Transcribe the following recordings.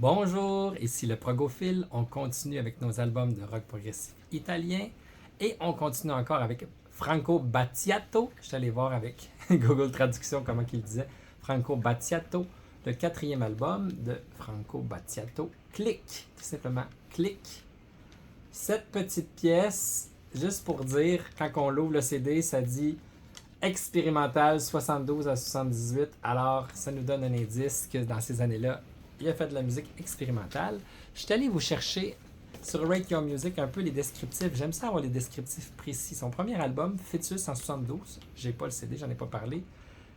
Bonjour, ici le Progophile. On continue avec nos albums de rock progressif italien et on continue encore avec Franco Battiato. Je suis allé voir avec Google Traduction comment il disait. Franco Battiato, le quatrième album de Franco Battiato. Click, tout simplement, Click. Cette petite pièce, juste pour dire, quand on l'ouvre le CD, ça dit expérimental 72 à 78. Alors, ça nous donne un indice que dans ces années-là, il a fait de la musique expérimentale. Je suis allé vous chercher sur Rate Your Music un peu les descriptifs. J'aime ça avoir les descriptifs précis. Son premier album, Fetus en 72, j'ai pas le CD, j'en ai pas parlé.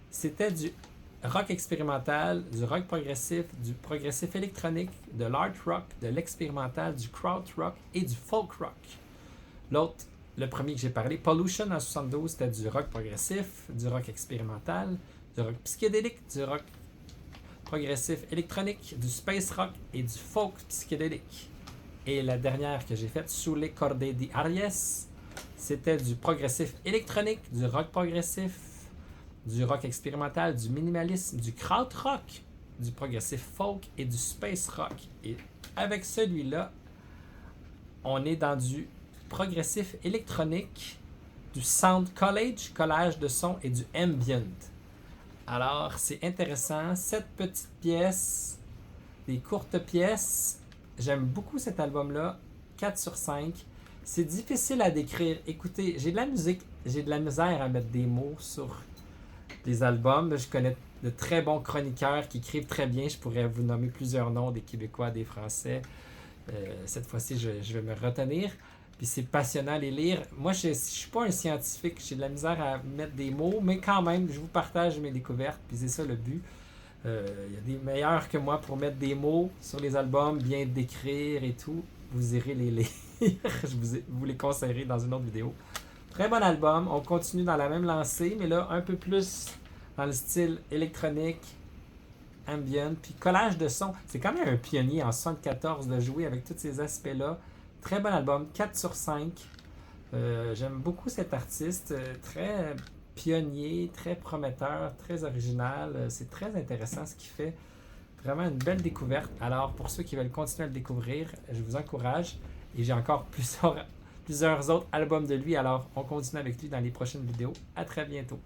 C'était du rock expérimental, du rock progressif, du progressif électronique, de l'art rock, de l'expérimental, du crowd rock et du folk rock. L'autre, le premier que j'ai parlé, Pollution en 72, c'était du rock progressif, du rock expérimental, du rock psychédélique, du rock progressif électronique, du space rock et du folk psychédélique. Et la dernière que j'ai faite, Sulle Corde di Aries, c'était du progressif électronique, du rock progressif, du rock expérimental, du minimalisme, du krautrock, du progressif folk et du space rock. Et avec celui-là, on est dans du progressif électronique, du sound collage de son et du ambient. Alors, c'est intéressant. Cette petite pièce, des courtes pièces, j'aime beaucoup cet album-là. 4 sur 5. C'est difficile à décrire. Écoutez, j'ai de la misère à mettre des mots sur les albums. Je connais de très bons chroniqueurs qui écrivent très bien. Je pourrais vous nommer plusieurs noms, des Québécois, des Français. Cette fois-ci, je vais me retenir. Puis c'est passionnant à les lire. Moi, je ne suis pas un scientifique, j'ai de la misère à mettre des mots, mais quand même, je vous partage mes découvertes, puis c'est ça le but. Il y a des meilleurs que moi pour mettre des mots sur les albums, bien décrire et tout. Vous irez les lire. Vous les conseillerai dans une autre vidéo. Très bon album. On continue dans la même lancée, mais là, un peu plus dans le style électronique, ambient, puis collage de son. C'est quand même un pionnier en 74 de jouer avec tous ces aspects-là. Très bon album, 4 sur 5. J'aime beaucoup cet artiste, très pionnier, très prometteur, très original. C'est très intéressant ce qu'il fait. Vraiment une belle découverte. Alors, pour ceux qui veulent continuer à le découvrir, je vous encourage. Et j'ai encore plusieurs autres albums de lui. Alors, on continue avec lui dans les prochaines vidéos. À très bientôt.